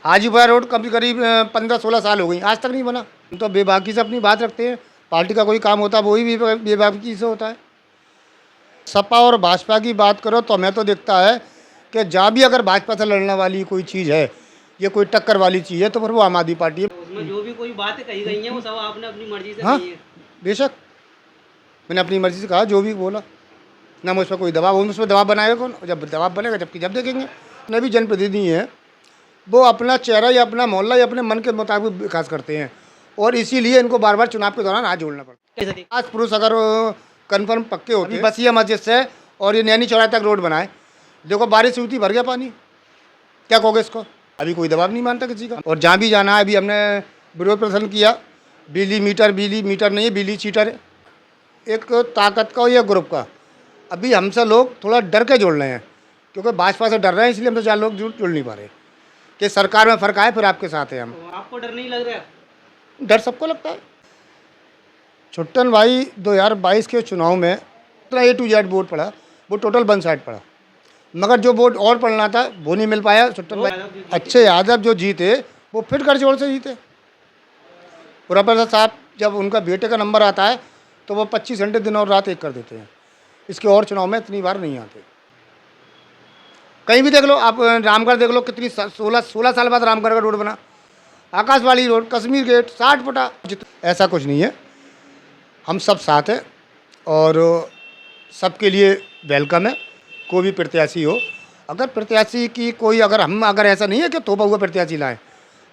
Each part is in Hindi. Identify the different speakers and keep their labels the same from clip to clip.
Speaker 1: हाजीपुरा रोड कभी करीब 15-16 साल हो गई, आज तक नहीं बना। हम तो बेबाकी से अपनी बात रखते हैं, पार्टी का कोई काम होता है वही भी बेबाकी से होता है। सपा और भाजपा की बात करो तो हमें तो दिखता है कि जहाँ भी अगर भाजपा से लड़ने वाली कोई चीज़ है, ये कोई टक्कर वाली चीज़ है, तो फिर वो आम आदमी पार्टी है।
Speaker 2: उसमें जो भी कोई बातें कही गई हैं वो सब आपने अपनी मर्जी से
Speaker 1: हाँ,
Speaker 2: कही है।
Speaker 1: बेशक मैंने अपनी मर्जी से कहा, जो भी बोला ना मुझ पर कोई दबाव, उस पर दबाव बनाएगा कौन? जब दबाव बनेगा जब देखेंगे। जितने भी जनप्रतिनिधि हैं वो अपना चेहरा या अपना मोहल्ला या अपने मन के मुताबिक विकास करते हैं, और इसीलिए इनको बार बार चुनाव के दौरान हाथ जोड़ना पड़ता है।
Speaker 2: कैसे?
Speaker 1: आज पुरुष अगर कन्फर्म पक्के होते बसिया मस्जिद से और ये नैनी चौराहे तक रोड बनाए, देखो बारिश हुई थी भर गया पानी, क्या कहोगे इसको? अभी कोई दबाव नहीं मानता किसी का। और जहाँ भी जाना है, अभी हमने विरोध प्रदर्शन किया, बिजली मीटर नहीं है, बिजली चीटर है। एक ताकत का या ग्रुप का, अभी हमसे लोग थोड़ा डर के जुड़ रहे हैं, क्योंकि भाजपा से डर रहे हैं, इसलिए हमसे चार लोग जुड़ नहीं पा रहे कि सरकार में फ़र्क आए फिर आपके साथ है हम।
Speaker 2: तो आपको डर नहीं लग रहा?
Speaker 1: डर सबको लगता है। छुट्टन भाई 2022 के चुनाव में इतना A to Z वोट पड़ा, वो टोटल 1 साइड पड़ा, मगर जो वोट और पड़ना था वो नहीं मिल पाया। छुट्टन भाई अच्छे यादव जो जीते वो फिर गठजोड़ से जीते। पूरा प्रसाद साहब जब उनका बेटे का नंबर आता है तो वो 25 घंटे दिन और रात एक कर देते हैं। इसके और चुनाव में इतनी बार नहीं आते। कहीं भी देख लो आप, रामगढ़ देख लो, कितनी 16 साल बाद रामगढ़ का रोड बना, आकाशवाणी रोड, कश्मीर गेट, 60 फुटा। ऐसा कुछ नहीं है, हम सब साथ हैं और सबके लिए वेलकम है। कोई भी प्रत्याशी हो, अगर प्रत्याशी की कोई अगर ऐसा नहीं है कि तोबा हुआ प्रत्याशी लाएं,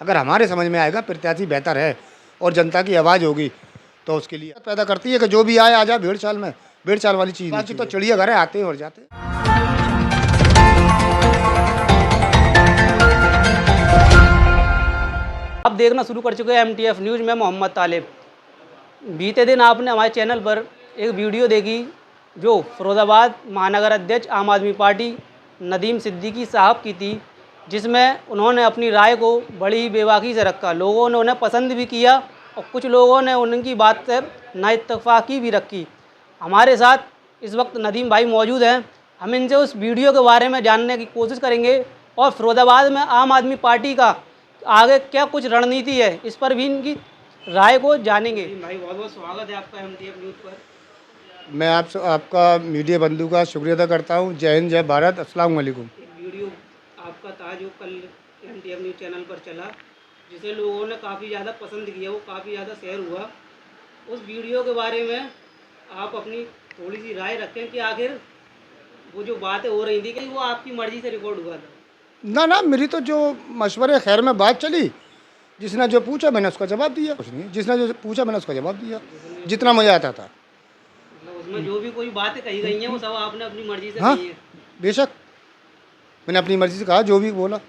Speaker 1: अगर हमारे समझ में आएगा प्रत्याशी बेहतर है और जनता की आवाज़ होगी तो उसके लिए पैदा करती है कि जो भी आए आ जाए। भेड़ चाल में भेड़ चाल वाली चीज़ बाकी तो चिड़ियाघर है, आते हैं और जाते हैं।
Speaker 2: आप देखना शुरू कर चुके हैं MTF न्यूज़ में मोहम्मद तालिब। बीते दिन आपने हमारे चैनल पर एक वीडियो देखी जो फिरोजाबाद महानगर अध्यक्ष आम आदमी पार्टी नदीम सिद्दीकी साहब की थी, जिसमें उन्होंने अपनी राय को बड़ी ही बेबाकी से रखा। लोगों ने उन्हें पसंद भी किया और कुछ लोगों ने उनकी बात से नाइत्तेफाकी भी रखी। हमारे साथ इस वक्त नदीम भाई मौजूद हैं। हम इनसे उस वीडियो के बारे में जानने की कोशिश करेंगे और फिरोजाबाद में आम आदमी पार्टी का आगे क्या कुछ रणनीति है, इस पर भी इनकी राय को जानेंगे। भाई बहुत बहुत स्वागत है आपका MTF न्यूज़ पर।
Speaker 1: मैं आपका मीडिया बंधु का शुक्रिया अदा करता हूँ। जय हिंद, जय भारत, अस्सलाम वालेकुम।
Speaker 2: वीडियो आपका था जो कल MTF न्यूज़ चैनल पर चला, जिसे लोगों ने काफ़ी ज़्यादा पसंद किया, वो काफ़ी ज़्यादा शेयर हुआ। उस वीडियो के बारे में आप अपनी थोड़ी सी राय रखें कि आखिर वो जो बातें हो रही थी कि वो आपकी मर्ज़ी से रिकॉर्ड हुआ था?
Speaker 1: ना, मेरी तो जो मशवरे खैर में बात चली, जिसने जो पूछा मैंने उसका जवाब दिया। कुछ नहीं, जिसने जो पूछा मैंने उसका जवाब दिया जितना मुझे आता था।
Speaker 2: मतलब उसमें जो भी कोई बातें कही गई हैं वो सब आपने अपनी मर्ज़ी से
Speaker 1: हाँ,
Speaker 2: कही है?
Speaker 1: बेशक मैंने अपनी मर्जी से कहा, जो भी बोला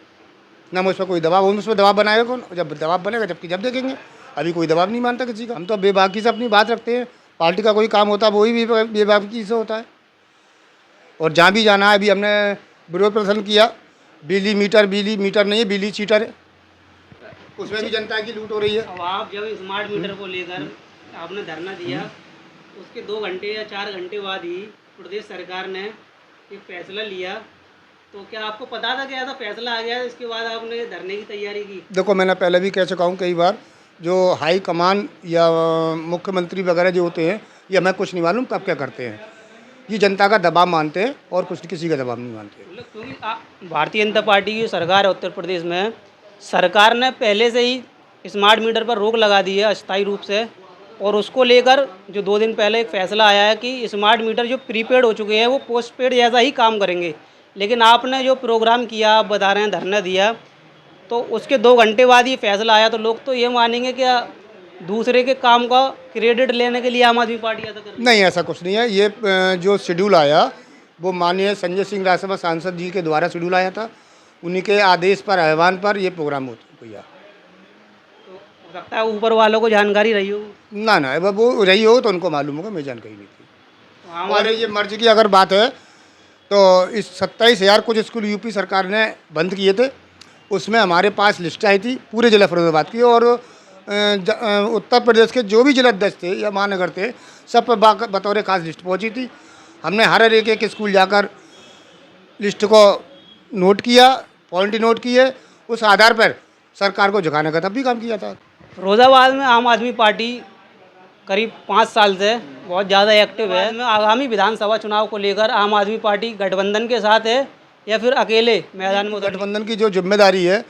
Speaker 1: ना मुझ पर कोई दबाव, उस पर दबाव बनाएगा कौन? जब दबाव बनेगा जब देखेंगे। अभी कोई दबाव नहीं मानता किसी का। हम तो बेबाकी से अपनी बात रखते हैं, पार्टी का कोई काम होता है वही भी बेबाकी से होता है। और जहाँ भी जाना है, अभी हमने विरोध प्रदर्शन किया, बिजली मीटर नहीं है, बिजली चीटर है, उसमें भी जनता की लूट हो रही है।
Speaker 2: अब आप जब स्मार्ट मीटर को लेकर आपने धरना दिया, उसके 2 घंटे या 4 घंटे बाद ही प्रदेश सरकार ने एक फैसला लिया, तो क्या आपको पता था कि ऐसा फैसला आ गया, इसके बाद आपने धरने की तैयारी की?
Speaker 1: देखो, मैंने पहले भी कह चुका हूँ कई बार, जो हाई कमान या मुख्यमंत्री वगैरह जो होते हैं, ये हमें कुछ नहीं मालूम कब क्या करते हैं। ये जनता का दबाव मानते हैं और कुछ किसी का दबाव नहीं मानते।
Speaker 2: मतलब क्योंकि भारतीय जनता पार्टी की सरकार है उत्तर प्रदेश में, सरकार ने पहले से ही स्मार्ट मीटर पर रोक लगा दी है अस्थायी रूप से, और उसको लेकर जो 2 दिन पहले एक फैसला आया है कि स्मार्ट मीटर जो प्रीपेड हो चुके हैं वो पोस्टपेड जैसा ही काम करेंगे। लेकिन आपने जो प्रोग्राम किया, आप बता रहे हैं धरना दिया, तो उसके 2 घंटे बाद ये फैसला आया, तो लोग तो ये मानेंगे क्या दूसरे के काम का क्रेडिट लेने के लिए आम आदमी पार्टी ऐसा कर रही है?
Speaker 1: नहीं, ऐसा कुछ नहीं है। ये जो शेड्यूल आया वो माननीय संजय सिंह राज्यसभा सांसद जी के द्वारा शेड्यूल आया था, उन्हीं के आदेश पर, आह्वान पर ये प्रोग्राम होता भैया।
Speaker 2: तो हो सकता है ऊपर वालों को जानकारी रही हो?
Speaker 1: ना, वो रही हो तो उनको मालूम होगा, मैं जानकारी नहीं थी।
Speaker 2: तो
Speaker 1: हमारे ये मर्जी की अगर बात है तो इस 27,000 कुछ स्कूल यूपी सरकार ने बंद किए थे, उसमें हमारे पास लिस्ट आई थी पूरे जिला फिरोजाबाद की, और उत्तर प्रदेश के जो भी जिलाध्यक्ष थे या महानगर थे, सब पर बतौर खास लिस्ट पहुंची थी। हमने हर एक स्कूल जाकर लिस्ट को नोट किया, पॉइंट नोट किए, उस आधार पर सरकार को झुकाने का तब भी काम किया था।
Speaker 2: फिरोजाबाद में आम आदमी पार्टी करीब 5 साल से बहुत ज़्यादा एक्टिव है। में आगामी विधानसभा चुनाव को लेकर आम आदमी पार्टी गठबंधन के साथ है या फिर अकेले मैदान में
Speaker 1: गठबंधन की जो जिम्मेदारी है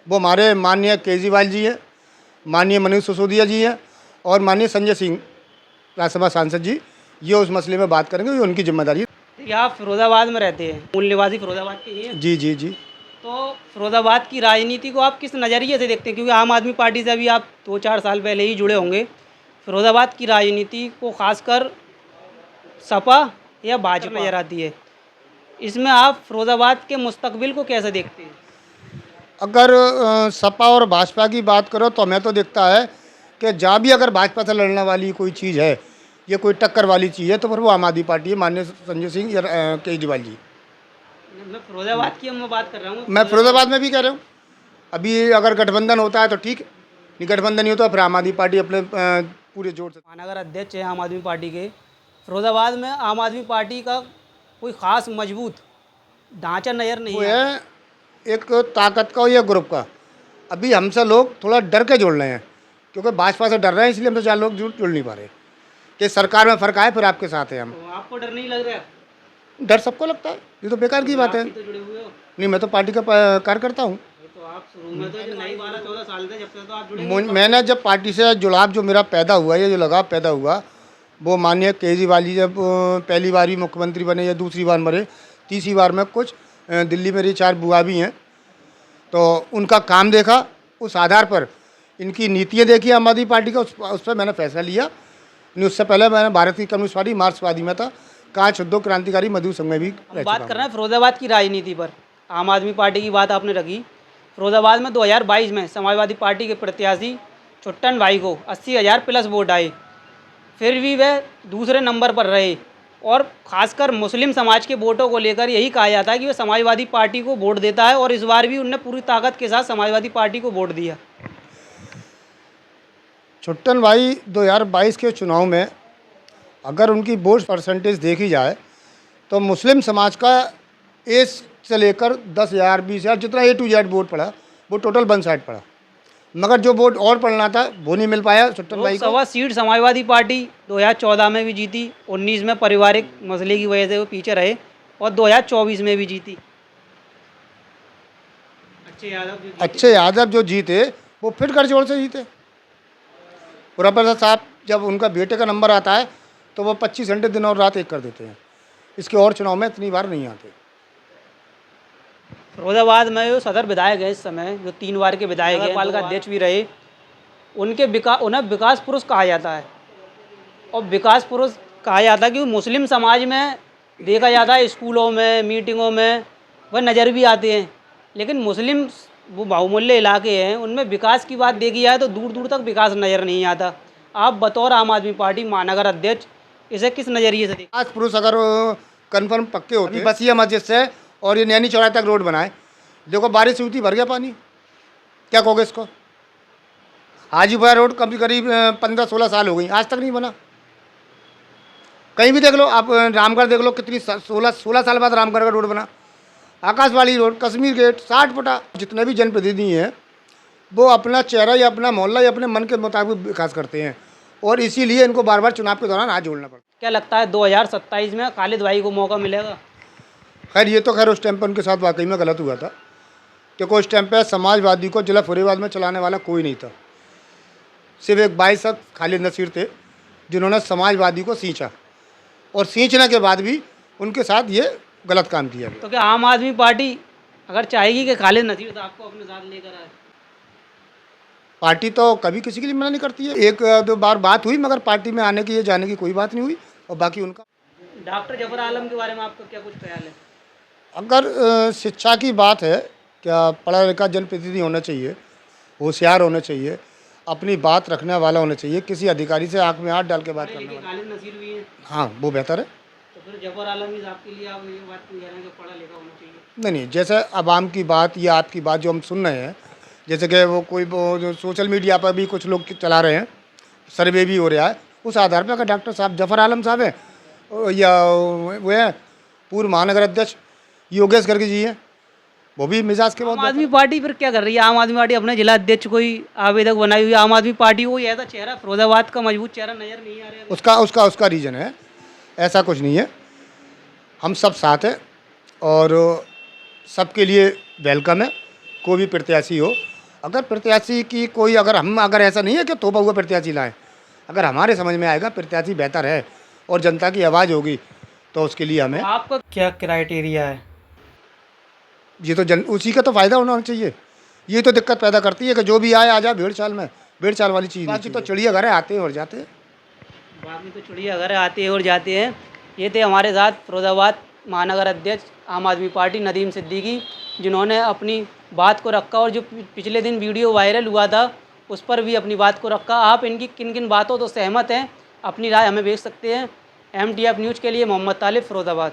Speaker 1: वो हमारे माननीय केजरीवाल जी हैं, माननीय मनीष सिसोदिया जी हैं और माननीय संजय सिंह राज्यसभा सांसद जी, ये उस मसले में बात करेंगे, ये उनकी जिम्मेदारी है।
Speaker 2: ये आप फिरोजाबाद में रहते हैं, मूल निवासी फिरोजाबाद के ही हैं।
Speaker 1: जी जी जी।
Speaker 2: तो फिरोजाबाद की राजनीति को आप किस नज़रिए से देखते हैं, क्योंकि आम आदमी पार्टी से अभी आप 2-4 साल पहले ही जुड़े होंगे। फिरोजाबाद की राजनीति को खासकर सपा या भाजपा नज़र आती है, इसमें आप फिरोजाबाद के मुस्तकबिल को कैसे देखते हैं?
Speaker 1: अगर सपा और भाजपा की बात करो तो हमें तो दिखता है कि जहाँ भी अगर भाजपा से लड़ने वाली कोई चीज़ है, ये कोई टक्कर वाली चीज़ है, तो फिर वो आम आदमी पार्टी है, माननीय संजय सिंह या केजरीवाल जी।
Speaker 2: मैं फिरोजाबाद की मैं बात कर रहा हूँ।
Speaker 1: मैं फिरोजाबाद में भी कह रहा हूँ, अभी अगर गठबंधन होता है तो ठीक है, नहीं गठबंधन नहीं होता फिर आम आदमी पार्टी अपने पूरे जोर से।
Speaker 2: महानगर अध्यक्ष है आम आदमी पार्टी के। फिरोजाबाद में आम आदमी पार्टी का कोई ख़ास मजबूत ढांचा नज़र नहीं
Speaker 1: वो
Speaker 2: है।
Speaker 1: है एक ताकत का या ग्रुप का। अभी हमसे लोग थोड़ा डर के जुड़ रहे हैं, क्योंकि भाजपा से डर रहे हैं, इसलिए हमसे चार लोग जुड़ नहीं पा रहे कि सरकार में फ़र्क आए फिर आपके साथ है हम।
Speaker 2: तो आपको डर नहीं लग रहा?
Speaker 1: डर सबको लगता है, ये तो बेकार की बात है।
Speaker 2: आप भी तो जुड़े हुए हो।
Speaker 1: नहीं, मैं तो पार्टी का कार्यकर्ता हूँ।
Speaker 2: तो आप शुरू में तो नहीं 12-14 साल थे, जब से तो आप जुड़े।
Speaker 1: मैंने जब पार्टी से जुड़ाव जो मेरा पैदा हुआ, ये जो लगाव पैदा हुआ, वो माननीय केजरीवाल जी जब पहली बार ही मुख्यमंत्री बने या दूसरी बार मरे, तीसरी बार में कुछ दिल्ली मेरी 4 बुआ भी हैं, तो उनका काम देखा, उस आधार पर इनकी नीतियाँ देखी आम आदमी पार्टी का, उस पर मैंने फैसला लिया। नहीं, उससे पहले मैंने भारतीय कम्युनिस्ट पार्टी मार्क्सवादी में था, कांच उद्योग क्रांतिकारी मजदूर संघ में भी रह चुका
Speaker 2: बात कर रहे हैं फिरोजाबाद की राजनीति पर। आम आदमी पार्टी की बात आपने रखी। फिरोजाबाद में 2022 में समाजवादी पार्टी के प्रत्याशी छुट्टन भाई को 80,000 प्लस वोट आए, फिर भी वह दूसरे नंबर पर रहे। और ख़ासकर मुस्लिम समाज के वोटों को लेकर यही कहा जाता है कि वह समाजवादी पार्टी को वोट देता है, और इस बार भी उनने पूरी ताकत के साथ समाजवादी पार्टी को वोट दिया।
Speaker 1: छुट्टन भाई 2022 के चुनाव में अगर उनकी वोट परसेंटेज देखी जाए तो मुस्लिम समाज का एस से लेकर 10,000 20,000 जितना A to Z वोट पड़ा, वो टोटल 1 साइड पड़ा, मगर जो वोट और पड़ना था वो नहीं मिल पाया छुट्टन भाई को।
Speaker 2: लोकसभा सीट समाजवादी पार्टी 2014 में भी जीती, 19 में पारिवारिक मसले की वजह से वो पीछे रहे, और 2024 में भी जीती। अच्छे यादव
Speaker 1: जो जीते वो फिर गठजोड़ से जीते। पुराप्रसाद साहब जब उनका बेटे का नंबर आता है तो वो 25 घंटे दिन और रात एक कर देते हैं, इसके और चुनाव में इतनी बार नहीं आते।
Speaker 2: फिरोजाबाद में जो सदर विधायक है इस समय, जो 3 बार के विधायक हैं, पालिका अध्यक्ष भी रहे, उन्हें विकास पुरुष कहा जाता है। और विकास पुरुष कहा जाता है कि मुस्लिम समाज में देखा जाता है, स्कूलों में, मीटिंगों में वह नज़र भी आते हैं, लेकिन मुस्लिम वो बहुमूल्य इलाके हैं, उनमें विकास की बात देखी जाए तो दूर दूर तक विकास नज़र नहीं आता। आप बतौर आम आदमी पार्टी महानगर अध्यक्ष इसे किस नज़रिए से देखते?
Speaker 1: आज पुरुष अगर कंफर्म पक्के होते बसिया मस्जिद से और ये नैनी चौराहे तक रोड बनाए, देखो बारिश हुई थी भर गया पानी, क्या कहोगे इसको? हाजीपुरा रोड कभी करीब 15-16 साल हो गई, आज तक नहीं बना। कहीं भी देख लो आप, रामगढ़ देख लो, कितनी 16 साल बाद रामगढ़ का रोड बना। आकाशवाणी रोड, कश्मीर गेट, 60 फुटा। जितने भी जनप्रतिनिधि हैं वो अपना चेहरा या अपना मोहल्ला या अपने मन के मुताबिक विकास करते हैं, और इसीलिए इनको बार बार चुनाव के दौरान हाथ जोड़ना पड़ता है।
Speaker 2: क्या लगता है 2027 में खालिद भाई को मौका मिलेगा?
Speaker 1: खैर ये तो खैर उस टाइम पर उनके साथ वाकई में गलत हुआ था, क्योंकि उस टाइम पर समाजवादी को जिला फरीदाबाद में चलाने वाला कोई नहीं था। सिर्फ एक 22 खालिद नसीर थे जिन्होंने समाजवादी को सींचा, और सींचने के बाद भी उनके साथ ये गलत काम किया।
Speaker 2: तो क्या आम आदमी पार्टी अगर चाहेगी कि खालिद नसीर साहब को अपने साथ लेकर आए?
Speaker 1: पार्टी तो कभी किसी के लिए मना नहीं करती है। 1-2 बार बात हुई, मगर पार्टी में आने की या जाने की कोई बात नहीं हुई। और बाकी उनका
Speaker 2: डॉक्टर जफर आलम के बारे में आपका क्या कुछ ख्याल है?
Speaker 1: अगर शिक्षा की बात है, क्या पढ़ा लिखा जनप्रतिनिधि होना चाहिए, होशियार होना चाहिए, अपनी बात रखने वाला होना चाहिए, किसी अधिकारी से आँख में हाथ डाल के बात करने वाला।
Speaker 2: खालिद नसीर भी है,
Speaker 1: हाँ वो बेहतर है।
Speaker 2: तो फिर जफर आलम ही साहब के लिए आप ये बात कह रहे हैं कि पढ़ा लिखा होना चाहिए?
Speaker 1: नहीं, जैसे आवाम की बात या आपकी बात जो हम सुन रहे हैं, जैसे कि वो जो सोशल मीडिया पर भी कुछ लोग चला रहे हैं, सर्वे भी हो रहा है, उस आधार पर अगर डॉक्टर साहब जफर आलम साहब हैं, या वो है पूर्व महानगर अध्यक्ष योगेश गर्ग जी हैं, वो भी मिजाज के बहुत
Speaker 2: आम आदमी पार्टी फिर क्या कर रही है? आम आदमी पार्टी अपने जिला अध्यक्ष कोई आवेदक बनाई हुई है। आम आदमी पार्टी को ऐसा चेहरा फिरोजाबाद का मजबूत चेहरा नजर नहीं आ रहा है।
Speaker 1: उसका उसका उसका रीज़न है, ऐसा कुछ नहीं है। हम सब साथ हैं और सबके लिए वेलकम है। कोई भी प्रत्याशी हो, अगर प्रत्याशी की कोई अगर ऐसा नहीं है कि तोबा हुआ प्रत्याशी लाएं, अगर हमारे समझ में आएगा प्रत्याशी बेहतर है और जनता की आवाज़ होगी तो उसके लिए हमें
Speaker 2: आपका क्या क्राइटेरिया है?
Speaker 1: ये तो उसी का तो फ़ायदा होना चाहिए। ये तो दिक्कत पैदा करती है कि जो भी आए आ जाए भेड़ चाल में, भेड़ चाल वाली चीज़। बाकी तो चिड़ियाघर है, आते हैं और जाते हैं।
Speaker 2: बाकी तो चिड़ियाघर आते हैं और जाते हैं। ये थे हमारे साथ फिरोजाबाद महानगर अध्यक्ष आम आदमी पार्टी नदीम सिद्दीकी, जिन्होंने अपनी बात को रखा और जो पिछले दिन वीडियो वायरल हुआ था उस पर भी अपनी बात को रखा। आप इनकी किन किन बातों तो सहमत हैं, अपनी राय हमें भेज सकते हैं। MTF न्यूज़ के लिए मोहम्मद तालिब, फिरोजाबाद।